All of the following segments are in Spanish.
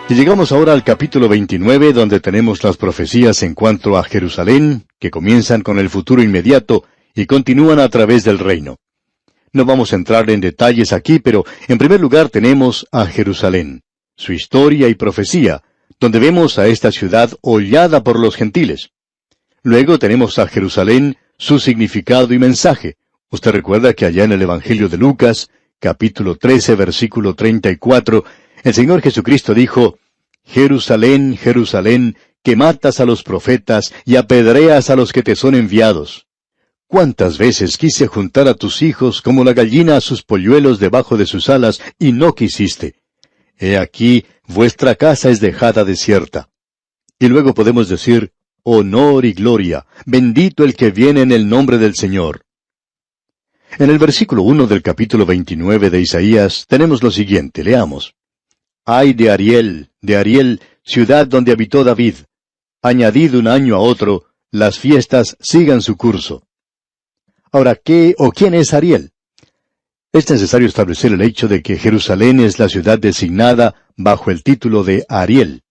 Y llegamos ahora al capítulo 29, donde tenemos las profecías en cuanto a Jerusalén, que comienzan con el futuro inmediato y continúan a través del reino. No vamos a entrar en detalles aquí, pero en primer lugar tenemos a Jerusalén, su historia y profecía, donde vemos a esta ciudad hollada por los gentiles. Luego tenemos a Jerusalén, su significado y mensaje. Usted recuerda que allá en el Evangelio de Lucas, capítulo 13, versículo 34, el Señor Jesucristo dijo: Jerusalén, Jerusalén, que matas a los profetas y apedreas a los que te son enviados. ¿Cuántas veces quise juntar a tus hijos como la gallina a sus polluelos debajo de sus alas, y no quisiste? He aquí, vuestra casa es dejada desierta. Y luego podemos decir: honor y gloria, bendito el que viene en el nombre del Señor. En el versículo 1 del capítulo 29 de Isaías tenemos lo siguiente, leamos. Ay de Ariel, ciudad donde habitó David. Añadid un año a otro, las fiestas sigan su curso. Ahora, ¿qué o quién es Ariel? Es necesario establecer el hecho de que Jerusalén es la ciudad designada bajo el título de Ariel.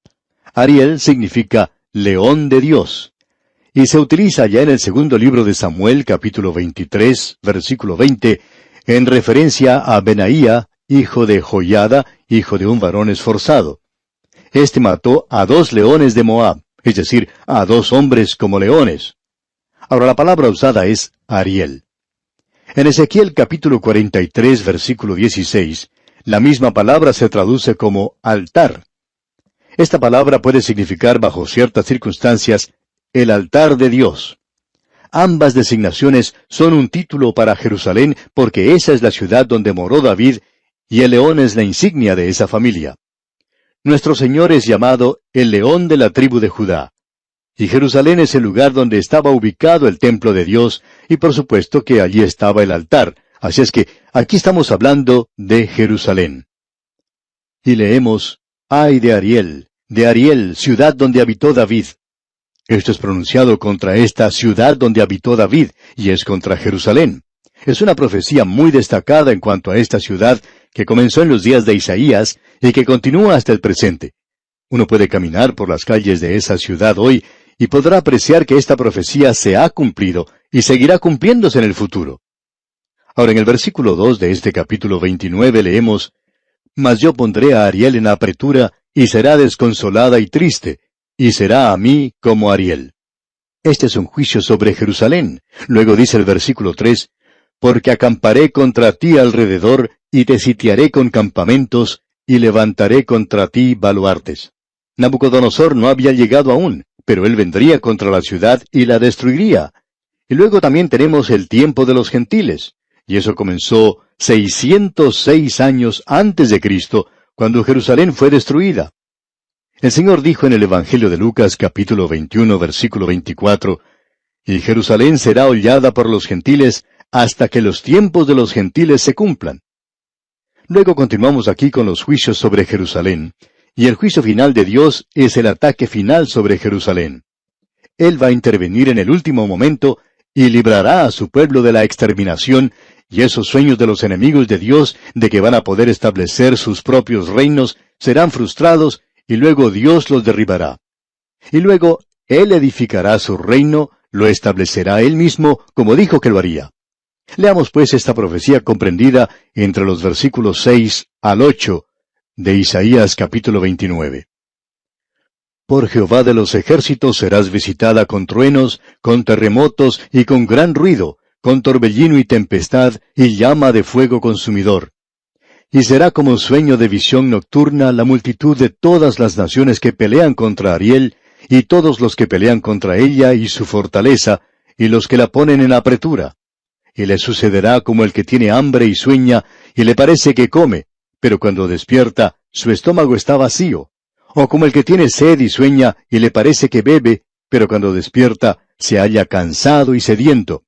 Ariel significa león de Dios. Y se utiliza ya en el segundo libro de Samuel, capítulo 23, versículo 20, en referencia a Benaía, hijo de Joiada, hijo de un varón esforzado. Este mató a 2 leones de Moab, es decir, a 2 hombres como leones. Ahora la palabra usada es Ariel. En Ezequiel capítulo 43, versículo 16, la misma palabra se traduce como altar. Esta palabra puede significar bajo ciertas circunstancias el altar de Dios. Ambas designaciones son un título para Jerusalén porque esa es la ciudad donde moró David y el león es la insignia de esa familia. Nuestro Señor es llamado el león de la tribu de Judá. Y Jerusalén es el lugar donde estaba ubicado el templo de Dios, y por supuesto que allí estaba el altar. Así es que aquí estamos hablando de Jerusalén. Y leemos, ay de Ariel, ciudad donde habitó David. Esto es pronunciado contra esta ciudad donde habitó David, y es contra Jerusalén. Es una profecía muy destacada en cuanto a esta ciudad que comenzó en los días de Isaías y que continúa hasta el presente. Uno puede caminar por las calles de esa ciudad hoy y podrá apreciar que esta profecía se ha cumplido y seguirá cumpliéndose en el futuro. Ahora en el versículo 2 de este capítulo 29 leemos, Mas yo pondré a Ariel en apretura y será desconsolada y triste, y será a mí como Ariel. Este es un juicio sobre Jerusalén. Luego dice el versículo 3, Porque acamparé contra ti alrededor, y te sitiaré con campamentos, y levantaré contra ti baluartes. Nabucodonosor no había llegado aún, pero él vendría contra la ciudad y la destruiría. Y luego también tenemos el tiempo de los gentiles, y eso comenzó 606 años antes de Cristo, cuando Jerusalén fue destruida. El Señor dijo en el Evangelio de Lucas, capítulo 21, versículo 24, Y Jerusalén será hollada por los gentiles hasta que los tiempos de los gentiles se cumplan. Luego continuamos aquí con los juicios sobre Jerusalén, y el juicio final de Dios es el ataque final sobre Jerusalén. Él va a intervenir en el último momento y librará a su pueblo de la exterminación y esos sueños de los enemigos de Dios de que van a poder establecer sus propios reinos serán frustrados y luego Dios los derribará. Y luego Él edificará su reino, lo establecerá Él mismo como dijo que lo haría. Leamos pues esta profecía comprendida entre los versículos 6 al 8 de Isaías capítulo 29. Por Jehová de los ejércitos serás visitada con truenos, con terremotos y con gran ruido, con torbellino y tempestad y llama de fuego consumidor. Y será como sueño de visión nocturna la multitud de todas las naciones que pelean contra Ariel, y todos los que pelean contra ella y su fortaleza, y los que la ponen en apretura. Y le sucederá como el que tiene hambre y sueña, y le parece que come, pero cuando despierta, su estómago está vacío. O como el que tiene sed y sueña, y le parece que bebe, pero cuando despierta, se halla cansado y sediento.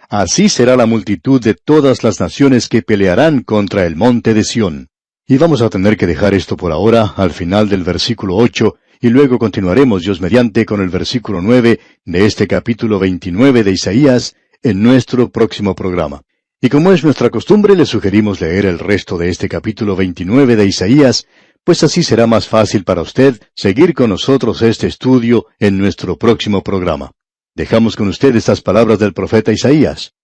Así será la multitud de todas las naciones que pelearán contra el monte de Sión. Y vamos a tener que dejar esto por ahora, al final del versículo 8, y luego continuaremos, Dios mediante, con el versículo 9 de este capítulo 29 de Isaías, en nuestro próximo programa. Y como es nuestra costumbre, le sugerimos leer el resto de este capítulo 29 de Isaías, pues así será más fácil para usted seguir con nosotros este estudio en nuestro próximo programa. Dejamos con usted estas palabras del profeta Isaías.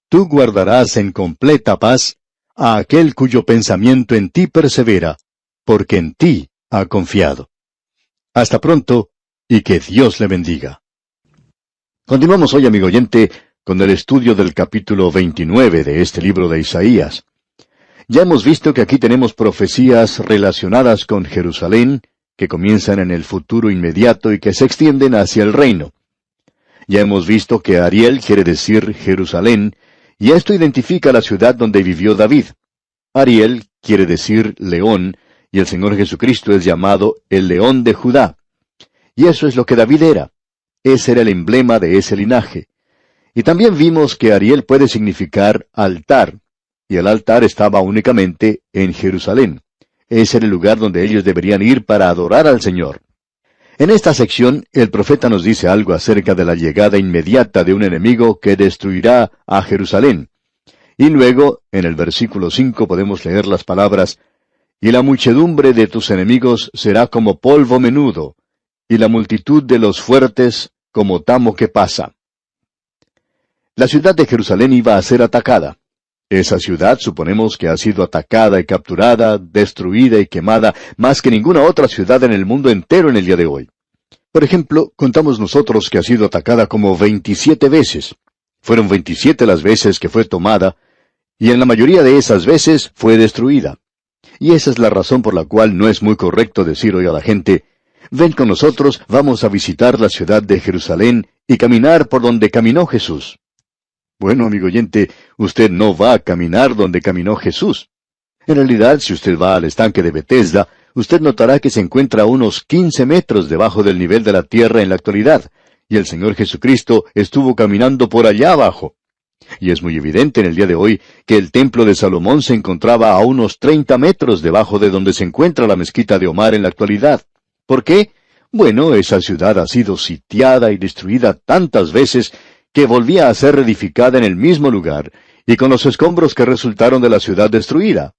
Tú guardarás en completa paz a aquel cuyo pensamiento en ti persevera, porque en ti ha confiado. Hasta pronto, y que Dios le bendiga. Continuamos hoy, amigo oyente, con el estudio del capítulo 29 de este libro de Isaías. Ya hemos visto que aquí tenemos profecías relacionadas con Jerusalén, que comienzan en el futuro inmediato y que se extienden hacia el reino. Ya hemos visto que Ariel quiere decir Jerusalén, y esto identifica la ciudad donde vivió David. Ariel quiere decir león, y el Señor Jesucristo es llamado el león de Judá. Y eso es lo que David era. Ese era el emblema de ese linaje. Y también vimos que Ariel puede significar altar, y el altar estaba únicamente en Jerusalén. Ese era el lugar donde ellos deberían ir para adorar al Señor. En esta sección, el profeta nos dice algo acerca de la llegada inmediata de un enemigo que destruirá a Jerusalén. Y luego, en el versículo 5 podemos leer las palabras, «Y la muchedumbre de tus enemigos será como polvo menudo, y la multitud de los fuertes como tamo que pasa». La ciudad de Jerusalén iba a ser atacada. Esa ciudad suponemos que ha sido atacada y capturada, destruida y quemada más que ninguna otra ciudad en el mundo entero en el día de hoy. Por ejemplo, contamos nosotros que ha sido atacada como 27 veces. Fueron 27 las veces que fue tomada, y en la mayoría de esas veces fue destruida. Y esa es la razón por la cual no es muy correcto decir hoy a la gente, «Ven con nosotros, vamos a visitar la ciudad de Jerusalén y caminar por donde caminó Jesús». Bueno, amigo oyente, usted no va a caminar donde caminó Jesús. En realidad, si usted va al estanque de Bethesda, usted notará que se encuentra a unos 15 metros debajo del nivel de la tierra en la actualidad, y el Señor Jesucristo estuvo caminando por allá abajo. Y es muy evidente en el día de hoy que el templo de Salomón se encontraba a unos 30 metros debajo de donde se encuentra la mezquita de Omar en la actualidad. ¿Por qué? Bueno, esa ciudad ha sido sitiada y destruida tantas veces que volvía a ser reedificada en el mismo lugar, y con los escombros que resultaron de la ciudad destruida.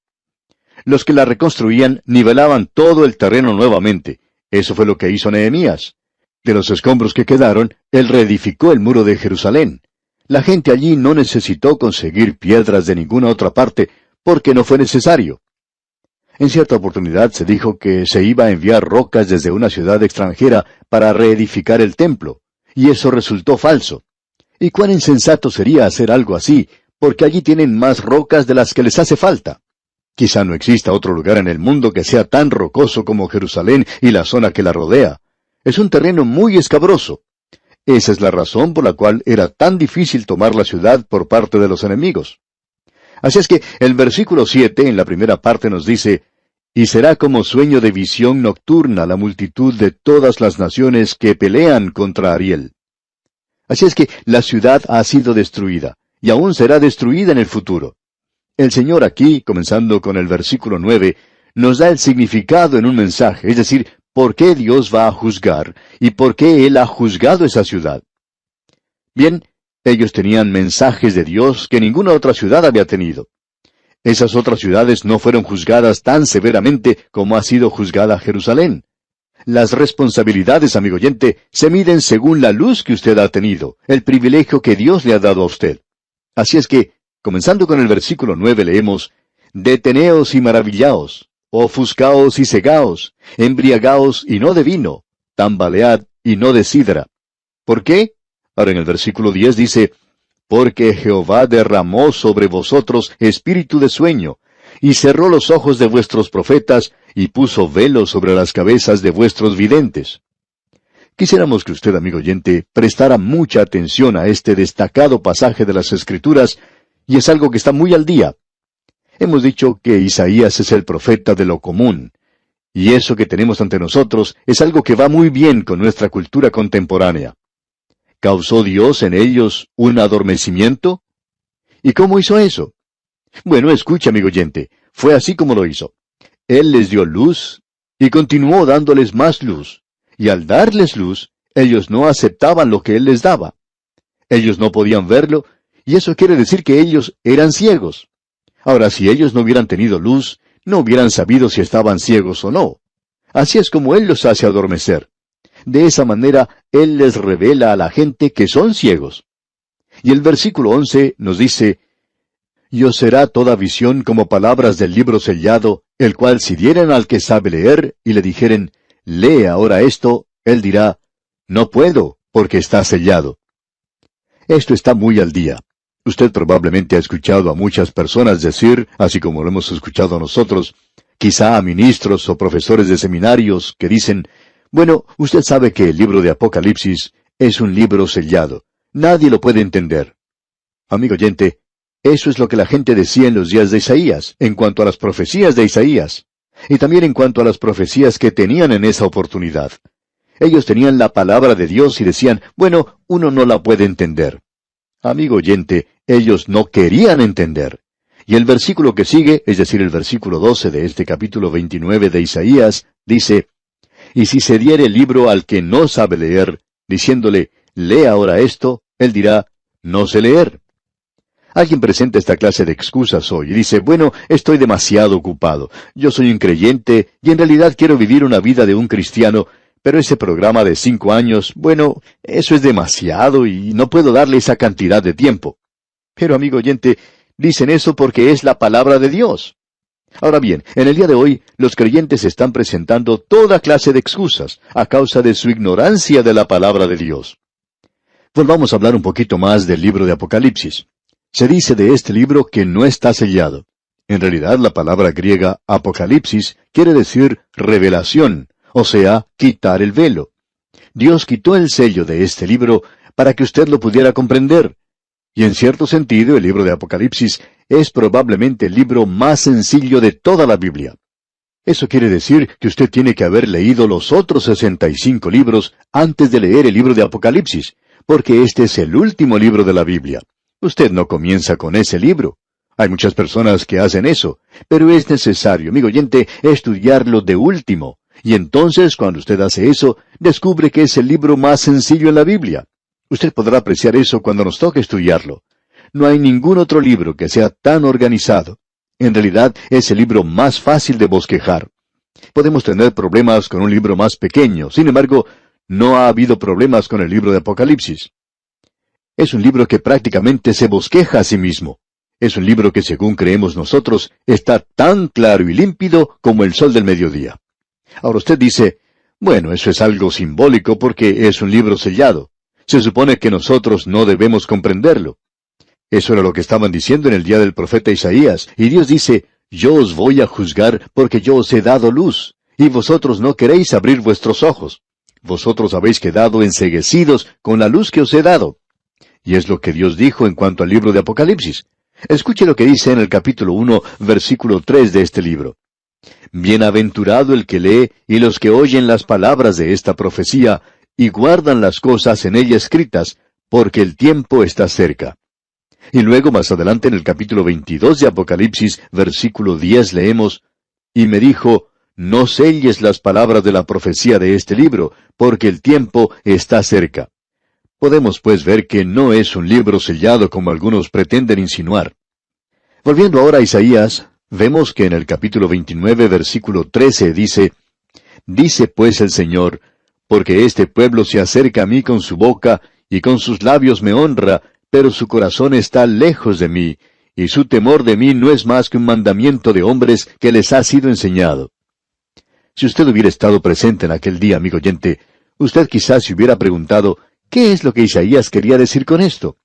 Los que la reconstruían nivelaban todo el terreno nuevamente. Eso fue lo que hizo Nehemías. De los escombros que quedaron, él reedificó el muro de Jerusalén. La gente allí no necesitó conseguir piedras de ninguna otra parte, porque no fue necesario. En cierta oportunidad se dijo que se iba a enviar rocas desde una ciudad extranjera para reedificar el templo, y eso resultó falso. ¿Y cuán insensato sería hacer algo así, porque allí tienen más rocas de las que les hace falta? Quizá no exista otro lugar en el mundo que sea tan rocoso como Jerusalén y la zona que la rodea. Es un terreno muy escabroso. Esa es la razón por la cual era tan difícil tomar la ciudad por parte de los enemigos. Así es que el versículo 7 en la primera parte nos dice, «Y será como sueño de visión nocturna la multitud de todas las naciones que pelean contra Ariel». Así es que la ciudad ha sido destruida, y aún será destruida en el futuro. El Señor aquí, comenzando con el versículo 9, nos da el significado en un mensaje, es decir, por qué Dios va a juzgar, y por qué Él ha juzgado esa ciudad. Bien, ellos tenían mensajes de Dios que ninguna otra ciudad había tenido. Esas otras ciudades no fueron juzgadas tan severamente como ha sido juzgada Jerusalén. Las responsabilidades, amigo oyente, se miden según la luz que usted ha tenido, el privilegio que Dios le ha dado a usted. Así es que, comenzando con el versículo 9, leemos, «Deteneos y maravillaos, ofuscaos y cegaos, embriagaos y no de vino, tambalead y no de sidra». ¿Por qué? Ahora en el versículo 10 dice, «Porque Jehová derramó sobre vosotros espíritu de sueño, y cerró los ojos de vuestros profetas, y puso velo sobre las cabezas de vuestros videntes». Quisiéramos que usted, amigo oyente, prestara mucha atención a este destacado pasaje de las Escrituras, y es algo que está muy al día. Hemos dicho que Isaías es el profeta de lo común, y eso que tenemos ante nosotros es algo que va muy bien con nuestra cultura contemporánea. ¿Causó Dios en ellos un adormecimiento? ¿Y cómo hizo eso? Bueno, escucha, amigo oyente, fue así como lo hizo. Él les dio luz, y continuó dándoles más luz, y al darles luz, ellos no aceptaban lo que Él les daba. Ellos no podían verlo, y eso quiere decir que ellos eran ciegos. Ahora, si ellos no hubieran tenido luz, no hubieran sabido si estaban ciegos o no. Así es como Él los hace adormecer. De esa manera, Él les revela a la gente que son ciegos. Y el versículo 11 nos dice, «Y os será toda visión como palabras del libro sellado, el cual si dieren al que sabe leer, y le dijeren, lee ahora esto, él dirá, no puedo, porque está sellado». Esto está muy al día. Usted probablemente ha escuchado a muchas personas decir, así como lo hemos escuchado nosotros, quizá a ministros o profesores de seminarios que dicen, bueno, usted sabe que el libro de Apocalipsis es un libro sellado. Nadie lo puede entender. Amigo oyente, eso es lo que la gente decía en los días de Isaías, en cuanto a las profecías de Isaías, y también en cuanto a las profecías que tenían en esa oportunidad. Ellos tenían la palabra de Dios y decían, bueno, uno no la puede entender. Amigo oyente, ellos no querían entender. Y el versículo que sigue, es decir, el versículo 12 de este capítulo 29 de Isaías, dice, «Y si se diere el libro al que no sabe leer, diciéndole, lee ahora esto, él dirá, no sé leer». Alguien presenta esta clase de excusas hoy y dice, bueno, estoy demasiado ocupado, yo soy un creyente y en realidad quiero vivir una vida de un cristiano, pero ese programa de 5 años, bueno, eso es demasiado y no puedo darle esa cantidad de tiempo. Pero amigo oyente, dicen eso porque es la palabra de Dios. Ahora bien, en el día de hoy, los creyentes están presentando toda clase de excusas a causa de su ignorancia de la palabra de Dios. Volvamos a hablar un poquito más del libro de Apocalipsis. Se dice de este libro que no está sellado. En realidad, la palabra griega Apocalipsis quiere decir revelación, o sea, quitar el velo. Dios quitó el sello de este libro para que usted lo pudiera comprender. Y en cierto sentido, el libro de Apocalipsis es probablemente el libro más sencillo de toda la Biblia. Eso quiere decir que usted tiene que haber leído los otros 65 libros antes de leer el libro de Apocalipsis, porque este es el último libro de la Biblia. Usted no comienza con ese libro. Hay muchas personas que hacen eso, pero es necesario, amigo oyente, estudiarlo de último. Y entonces, cuando usted hace eso, descubre que es el libro más sencillo en la Biblia. Usted podrá apreciar eso cuando nos toque estudiarlo. No hay ningún otro libro que sea tan organizado. En realidad, es el libro más fácil de bosquejar. Podemos tener problemas con un libro más pequeño, sin embargo, no ha habido problemas con el libro de Apocalipsis. Es un libro que prácticamente se bosqueja a sí mismo. Es un libro que, según creemos nosotros, está tan claro y límpido como el sol del mediodía. Ahora usted dice, bueno, eso es algo simbólico porque es un libro sellado. Se supone que nosotros no debemos comprenderlo. Eso era lo que estaban diciendo en el día del profeta Isaías, y Dios dice, yo os voy a juzgar porque yo os he dado luz, y vosotros no queréis abrir vuestros ojos. Vosotros habéis quedado enceguecidos con la luz que os he dado. Y es lo que Dios dijo en cuanto al libro de Apocalipsis. Escuche lo que dice en el capítulo 1, versículo 3 de este libro. Bienaventurado el que lee y los que oyen las palabras de esta profecía y guardan las cosas en ella escritas, porque el tiempo está cerca. Y luego más adelante en el capítulo 22 de Apocalipsis, versículo 10 leemos, y me dijo, no selles las palabras de la profecía de este libro, porque el tiempo está cerca. Podemos pues ver que no es un libro sellado como algunos pretenden insinuar. Volviendo ahora a Isaías, vemos que en el capítulo 29, versículo 13 dice, dice pues el Señor, porque este pueblo se acerca a mí con su boca, y con sus labios me honra, pero su corazón está lejos de mí, y su temor de mí no es más que un mandamiento de hombres que les ha sido enseñado. Si usted hubiera estado presente en aquel día, amigo oyente, usted quizás se hubiera preguntado, ¿qué es lo que Isaías quería decir con esto?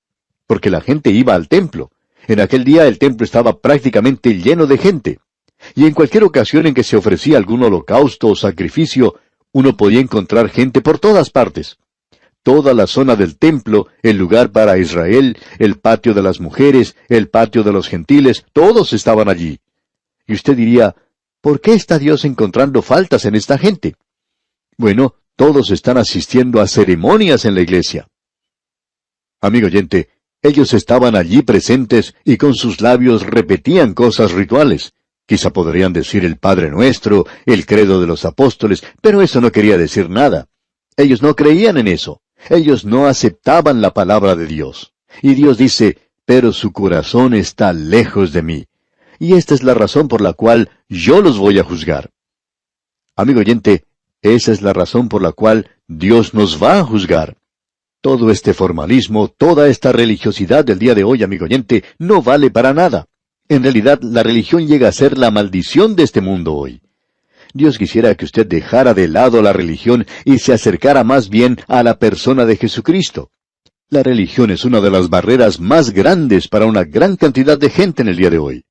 Porque la gente iba al templo. En aquel día el templo estaba prácticamente lleno de gente. Y en cualquier ocasión en que se ofrecía algún holocausto o sacrificio, uno podía encontrar gente por todas partes. Toda la zona del templo, el lugar para Israel, el patio de las mujeres, el patio de los gentiles, todos estaban allí. Y usted diría, ¿por qué está Dios encontrando faltas en esta gente? Bueno, todos están asistiendo a ceremonias en la iglesia. Amigo oyente, ellos estaban allí presentes y con sus labios repetían cosas rituales. Quizá podrían decir el Padre Nuestro, el credo de los apóstoles, pero eso no quería decir nada. Ellos no creían en eso. Ellos no aceptaban la palabra de Dios. Y Dios dice, pero su corazón está lejos de mí. Y esta es la razón por la cual yo los voy a juzgar. Amigo oyente, esa es la razón por la cual Dios nos va a juzgar. Todo este formalismo, toda esta religiosidad del día de hoy, amigo oyente, no vale para nada. En realidad, la religión llega a ser la maldición de este mundo hoy. Dios quisiera que usted dejara de lado la religión y se acercara más bien a la persona de Jesucristo. La religión es una de las barreras más grandes para una gran cantidad de gente en el día de hoy.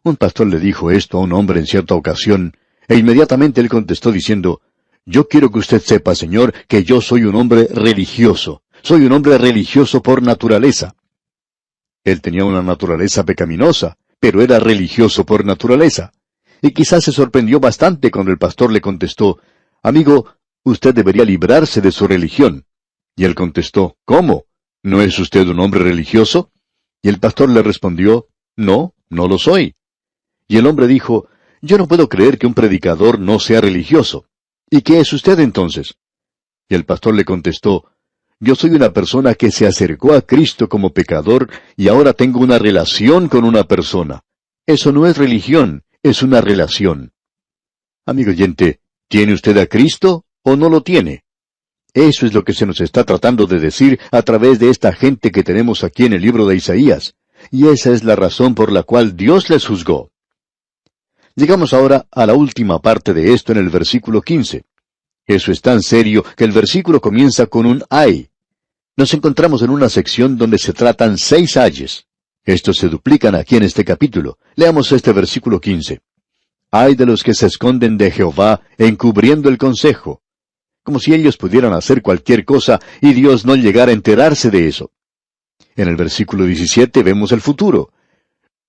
Un pastor le dijo esto a un hombre en cierta ocasión, e inmediatamente él contestó diciendo, «Yo quiero que usted sepa, Señor, que yo soy un hombre religioso. Soy un hombre religioso por naturaleza». Él tenía una naturaleza pecaminosa, pero era religioso por naturaleza. Y quizás se sorprendió bastante cuando el pastor le contestó, «Amigo, usted debería librarse de su religión». Y él contestó, «¿Cómo? ¿No es usted un hombre religioso?» Y el pastor le respondió, «No, no lo soy». Y el hombre dijo, «Yo no puedo creer que un predicador no sea religioso. ¿Y qué es usted entonces?» Y el pastor le contestó, «Yo soy una persona que se acercó a Cristo como pecador y ahora tengo una relación con una persona. Eso no es religión, es una relación». Amigo oyente, ¿tiene usted a Cristo o no lo tiene? Eso es lo que se nos está tratando de decir a través de esta gente que tenemos aquí en el libro de Isaías. Y esa es la razón por la cual Dios les juzgó. Llegamos ahora a la última parte de esto en el versículo 15. Eso es tan serio que el versículo comienza con un ay. Nos encontramos en una sección donde se tratan 6 ayes. Estos se duplican aquí en este capítulo. Leamos este versículo 15. Ay de los que se esconden de Jehová, encubriendo el consejo. Como si ellos pudieran hacer cualquier cosa y Dios no llegara a enterarse de eso. En el versículo 17 vemos el futuro.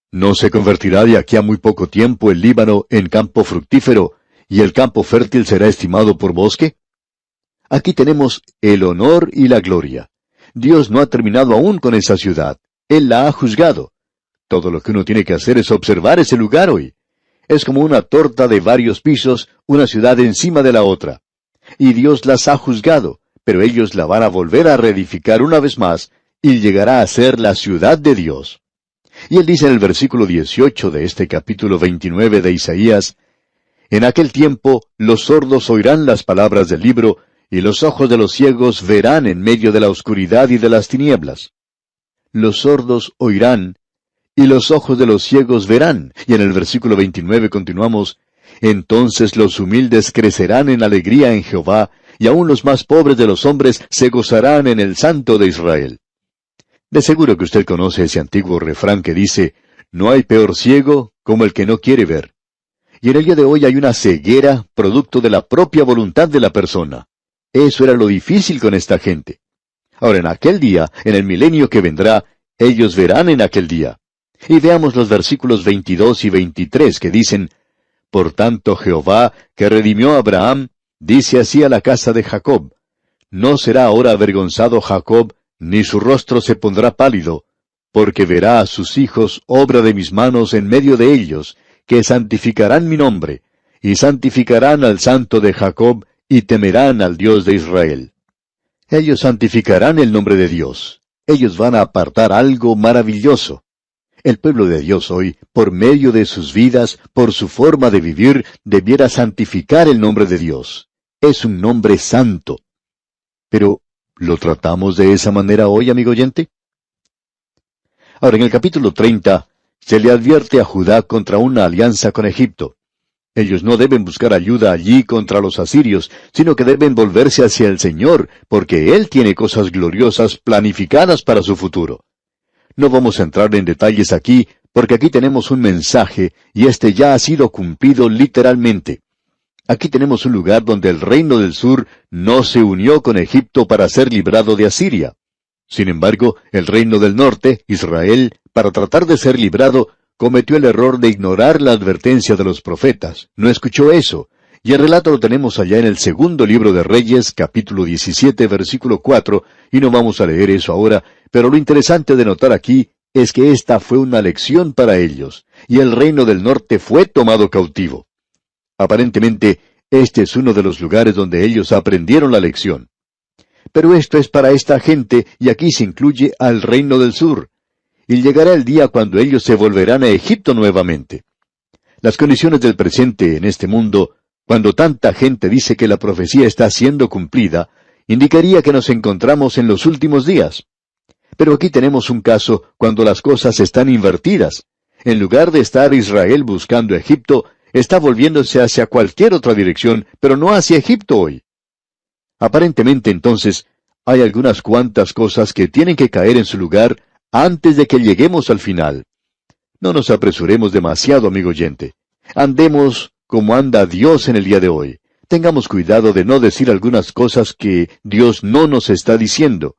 ¿No se convertirá de aquí a muy poco tiempo el Líbano en campo fructífero, y el campo fértil será estimado por bosque? Aquí tenemos el honor y la gloria. Dios no ha terminado aún con esa ciudad. Él la ha juzgado. Todo lo que uno tiene que hacer es observar ese lugar hoy. Es como una torta de varios pisos, una ciudad encima de la otra. Y Dios las ha juzgado, pero ellos la van a volver a reedificar una vez más, y llegará a ser la ciudad de Dios. Y él dice en el versículo 18 de este capítulo 29 de Isaías, «En aquel tiempo los sordos oirán las palabras del libro, y los ojos de los ciegos verán en medio de la oscuridad y de las tinieblas». Los sordos oirán, y los ojos de los ciegos verán. Y en el versículo 29 continuamos, «Entonces los humildes crecerán en alegría en Jehová, y aun los más pobres de los hombres se gozarán en el Santo de Israel». De seguro que usted conoce ese antiguo refrán que dice, «No hay peor ciego como el que no quiere ver». Y en el día de hoy hay una ceguera producto de la propia voluntad de la persona. Eso era lo difícil con esta gente. Ahora, en aquel día, en el milenio que vendrá, ellos verán en aquel día. Y veamos los versículos 22 y 23 que dicen, «Por tanto Jehová, que redimió a Abraham, dice así a la casa de Jacob, no será ahora avergonzado Jacob, ni su rostro se pondrá pálido, porque verá a sus hijos obra de mis manos en medio de ellos, que santificarán mi nombre, y santificarán al Santo de Jacob, y temerán al Dios de Israel». Ellos santificarán el nombre de Dios. Ellos van a apartar algo maravilloso. El pueblo de Dios hoy, por medio de sus vidas, por su forma de vivir, debiera santificar el nombre de Dios. Es un nombre santo. Pero, ¿lo tratamos de esa manera hoy, amigo oyente? Ahora, en el capítulo 30, se le advierte a Judá contra una alianza con Egipto. Ellos no deben buscar ayuda allí contra los asirios, sino que deben volverse hacia el Señor, porque Él tiene cosas gloriosas planificadas para su futuro. No vamos a entrar en detalles aquí, porque aquí tenemos un mensaje, y este ya ha sido cumplido literalmente. Aquí tenemos un lugar donde el reino del sur no se unió con Egipto para ser librado de Asiria. Sin embargo, el reino del norte, Israel, para tratar de ser librado, cometió el error de ignorar la advertencia de los profetas. No escuchó eso. Y el relato lo tenemos allá en el segundo libro de Reyes, capítulo 17, versículo 4, y no vamos a leer eso ahora, pero lo interesante de notar aquí es que esta fue una lección para ellos, y el reino del norte fue tomado cautivo. Aparentemente, este es uno de los lugares donde ellos aprendieron la lección. Pero esto es para esta gente, y aquí se incluye al reino del sur. y llegará el día cuando ellos se volverán a Egipto nuevamente. Las condiciones del presente en este mundo, cuando tanta gente dice que la profecía está siendo cumplida, indicaría que nos encontramos en los últimos días. Pero aquí tenemos un caso cuando las cosas están invertidas. En lugar de estar Israel buscando Egipto, está volviéndose hacia cualquier otra dirección, pero no hacia Egipto hoy. Aparentemente, entonces, hay algunas cuantas cosas que tienen que caer en su lugar antes de que lleguemos al final. No nos apresuremos demasiado, amigo oyente. Andemos como anda Dios en el día de hoy. Tengamos cuidado de no decir algunas cosas que Dios no nos está diciendo.